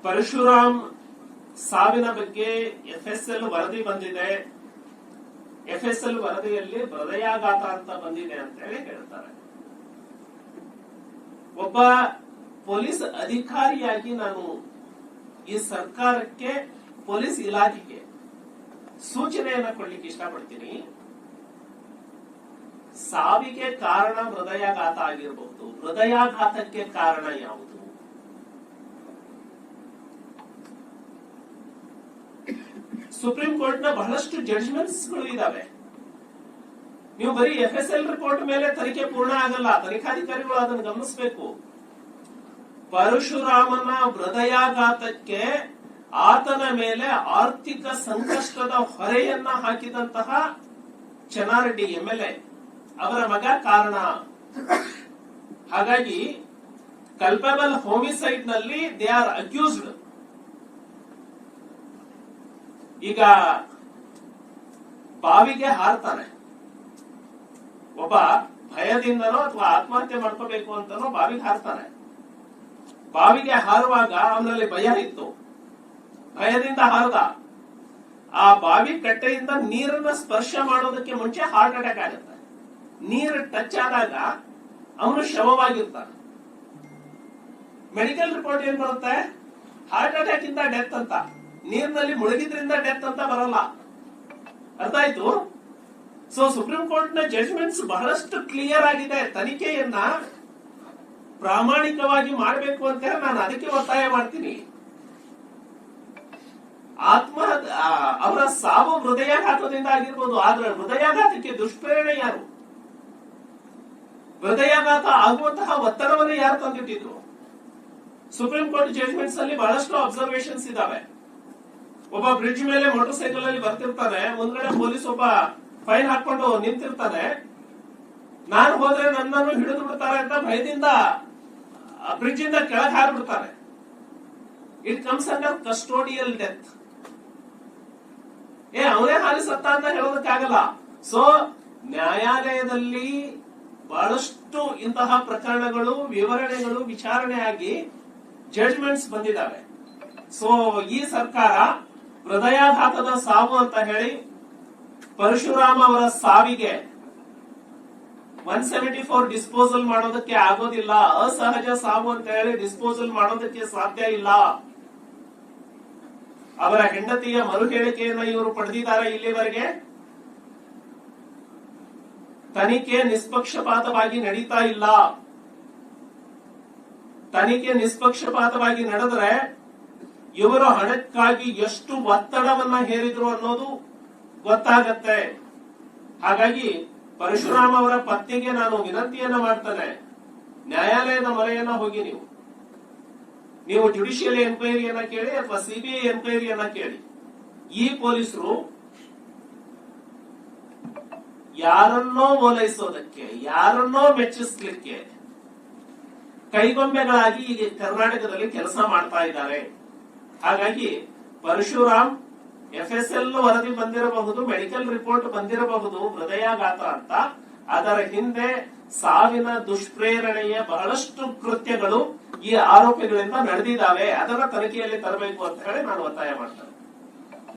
ಪರಶುರಾಮ್ ಸಾವಿನ ಬಗ್ಗೆ FSL ವರದಿ ಬಂದಿದೆ. FSL ವರದಿಯಲ್ಲಿ ಹೃದಯಾಘಾತ ಅಂತ ಬಂದಿದೆ ಅಂತ ಹೇಳಿ ಹೇಳ್ತಾರೆ. ಒಬ್ಬ ಪೊಲೀಸ್ ಅಧಿಕಾರಿಯಾಗಿ ನಾನು ಈ ಸರ್ಕಾರಕ್ಕೆ, ಪೊಲೀಸ್ ಇಲಾಖೆಗೆ ಸೂಚನೆಯನ್ನ ಕೊಡ್ಲಿಕ್ಕೆ ಇಷ್ಟಪಡ್ತೀನಿ. ಸಾವಿಗೆ ಕಾರಣ ಹೃದಯಾಘಾತ ಆಗಿರಬಹುದು. ಹೃದಯಾಘಾತಕ್ಕೆ ಕಾರಣ ಯಾವುದು? ಸುಪ್ರೀಂ ಕೋರ್ಟ್ ನ ಬಹಳಷ್ಟು ಜಡ್ಜ್ಮೆಂಟ್ಸ್ ಗಳು ಇದಾವೆ. ನೀವು ಬರೀ FSL ರಿಪೋರ್ಟ್ ಮೇಲೆ ತನಿಖೆ ಪೂರ್ಣ ಆಗಲ್ಲ. ತನಿಖಾಧಿಕಾರಿಗಳು ಅದನ್ನು ಗಮನಿಸಬೇಕು. ಪರಶುರಾಮನ ಹೃದಯಾಘಾತಕ್ಕೆ ಆತನ ಮೇಲೆ ಆರ್ಥಿಕ ಸಂಕಷ್ಟದ ಹೊರೆಯನ್ನ ಹಾಕಿದಂತಹ ಚೆನ್ನಾರೆಡ್ಡಿ MLA ಅವರ ಮಗ ಕಾರಣ. ಹಾಗಾಗಿ ಕಲ್ಪಬಲ್ ಹೋಮಿಸೈಡ್ ನಲ್ಲಿ ದೇ ಆರ್ ಅಕ್ಯೂಸ್ಡ್. ಈಗ ಬಾವಿಗೆ ಹಾರ್ತಾನೆ ಒಬ್ಬ, ಭಯದಿಂದನೋ ಅಥವಾ ಆತ್ಮಹತ್ಯೆ ಮಾಡ್ಕೋಬೇಕು ಅಂತನೋ ಬಾವಿಗೆ ಹಾರ್ತಾನೆ. ಬಾವಿಗೆ ಹಾರುವಾಗ ಅವನಲ್ಲಿ ಭಯ ಇತ್ತು, ಭಯದಿಂದ ಹಾರದ. ಆ ಬಾವಿ ಕಟ್ಟೆಯಿಂದ ನೀರನ್ನ ಸ್ಪರ್ಶ ಮಾಡೋದಕ್ಕೆ ಮುಂಚೆ ಹಾರ್ಟ್ ಅಟ್ಯಾಕ್ ಆಗುತ್ತೆ. ನೀರು ಟಚ್ ಆದಾಗ ಅವನು ಶವವಾಗಿರ್ತಾನೆ. ಮೆಡಿಕಲ್ ರಿಪೋರ್ಟ್ ಏನ್ ಬರುತ್ತೆ? ಹಾರ್ಟ್ ಅಟ್ಯಾಕ್ ಇಂದ ಡೆತ್ ಅಂತ. ನೀರಿನಲ್ಲಿ ಮುಳುಗಿದ್ರಿಂದ ಡೆತ್ ಅಂತ ಬರಲ್ಲ. ಅರ್ಥ ಆಯ್ತು? ಸೊ ಸುಪ್ರೀಂ ಕೋರ್ಟ್ ನ ಜಡ್ಜ್ಮೆಂಟ್ಸ್ ಬಹಳಷ್ಟು ಕ್ಲಿಯರ್ ಆಗಿದೆ. ತನಿಖೆಯನ್ನ ಪ್ರಾಮಾಣಿಕವಾಗಿ ಮಾಡಬೇಕು ಅಂತ ಹೇಳಿ ನಾನು ಅದಕ್ಕೆ ಒತ್ತಾಯ ಮಾಡ್ತೀನಿ. ಅವರ ಸಾವು ಹೃದಯಾಘಾತದಿಂದ ಆಗಿರ್ಬೋದು, ಆದ್ರೆ ಹೃದಯಾಘಾತಕ್ಕೆ ದುಷ್ಪ್ರೇರಣೆ ಯಾರು? ಹೃದಯಾಘಾತ ಆಗುವಂತಹ ಒತ್ತಡವನ್ನು ಯಾರು ತಂದಿಟ್ಟಿದ್ರು? ಸುಪ್ರೀಂ ಕೋರ್ಟ್ ಜಡ್ಜ್ಮೆಂಟ್ಸ್ ಅಲ್ಲಿ ಬಹಳಷ್ಟು ಅಬ್ಸರ್ವೇಷನ್ಸ್ ಇದಾವೆ. ಒಬ್ಬ ಬ್ರಿಡ್ಜ್ ಮೇಲೆ ಮೋಟರ್ ಸೈಕಲ್ ಅಲ್ಲಿ ಬರ್ತಿರ್ತಾನೆ, ಮುಂದ್ಗಡೆ ಪೊಲೀಸ್ ಒಬ್ಬ ಫೈನ್ ಹಾಕೊಂಡು ನಿಂತಿರ್ತಾನೆ. ನಾನು ಹೋದ್ರೆ ನನ್ನನ್ನು ಹಿಡಿದು ಬಿಡ್ತಾರೆ ಅಂತ ಭಯದಿಂದ ಬ್ರಿಡ್ಜ್ ಇಂದ ಕೆಳಗೆ ಹಾರ್ಬಿಡ್ತಾರೆ. It comes under custodial death. ಅವನೇ ಹಾರಿ ಸತ್ತ ಅಂತ ಹೇಳೋದಕ್ಕಾಗಲ್ಲ. ಸೊ ನ್ಯಾಯಾಲಯದಲ್ಲಿ ಬಹಳಷ್ಟು ಇಂತಹ ಪ್ರಕರಣಗಳು, ವಿವರಣೆಗಳು ವಿಚಾರಣೆ ಆಗಿ ಜಡ್ಜ್ಮೆಂಟ್ಸ್ ಬಂದಿದ್ದಾವೆ. ಸೊ ಈ ಸರ್ಕಾರ ಹೃದಯಾಘಾತದ ಸಾವು ಅಂತ ಹೇಳಿ ಪರಶುರಾಮ್ ಅವರ ಸಾವಿಗೆ 174 ಡಿಸ್ಪೋಸಲ್ ಮಾಡೋದಕ್ಕೆ ಆಗೋದಿಲ್ಲ. ಅಸಹಜ ಸಾವು ಅಂತ ಹೇಳಿ ಡಿಸ್ಪೋಸಲ್ ಮಾಡೋದಕ್ಕೆ ಸಾಧ್ಯ ಇಲ್ಲ. ಅವರ ಹೆಂಡತಿಯ ಮರು ಹೇಳಿಕೆಯನ್ನು ಇವರು ಪಡೆದಿದ್ದಾರೆ. ಇಲ್ಲಿವರೆಗೆ ತನಿಖೆ ನಿಷ್ಪಕ್ಷಪಾತವಾಗಿ ನಡೀತಾ ಇಲ್ಲ. ತನಿಖೆ ನಿಷ್ಪಕ್ಷಪಾತವಾಗಿ ನಡೆದ್ರೆ ಇವರು ಹಣಕ್ಕಾಗಿ ಎಷ್ಟು ಒತ್ತಡವನ್ನ ಹೇರಿದ್ರು ಅನ್ನೋದು ಗೊತ್ತಾಗತ್ತೆ. ಹಾಗಾಗಿ ಪರಶುರಾಮ್ ಅವರ ಪತ್ನಿಗೆ ನಾನು ವಿನಂತಿಯನ್ನ ಮಾಡ್ತೇನೆ, ನ್ಯಾಯಾಲಯದ ಮೊರೆಯನ್ನ ಹೋಗಿ ನೀವು ಜುಡಿಷಿಯಲ್ ಎನ್ಕ್ವೈರಿಯನ್ನ ಕೇಳಿ ಅಥವಾ CBI ಎನ್ಕ್ವೈರಿಯನ್ನ ಕೇಳಿ. ಈ ಪೊಲೀಸರು ಯಾರನ್ನೋ ಓಲೈಸೋದಕ್ಕೆ, ಯಾರನ್ನೋ ಮೆಚ್ಚಿಸ್ಲಿಕ್ಕೆ ಕೈಗೊಂಬೆಗಳಾಗಿ ಈಗ ಕರ್ನಾಟಕದಲ್ಲಿ ಕೆಲಸ ಮಾಡ್ತಾ ಇದ್ದಾರೆ. ಹಾಗಾಗಿ ಪರಶುರಾಮ್ FSL ವರದಿ ಬಂದಿರಬಹುದು, ಮೆಡಿಕಲ್ ರಿಪೋರ್ಟ್ ಬಂದಿರಬಹುದು ಹೃದಯಾಘಾತ ಅಂತ. ಅದರ ಹಿಂದೆ ಸಾವಿನ ದುಷ್ಪ್ರೇರಣೆಯ ಬಹಳಷ್ಟು ಕೃತ್ಯಗಳು ಈ ಆರೋಪಿಗಳಿಂದ ನಡೆದಿದ್ದಾವೆ. ಅದನ್ನ ತನಿಖೆಯಲ್ಲಿ ತರಬೇಕು ಅಂತ ಹೇಳಿ ನಾನು ಒತ್ತಾಯ ಮಾಡ್ತೇನೆ.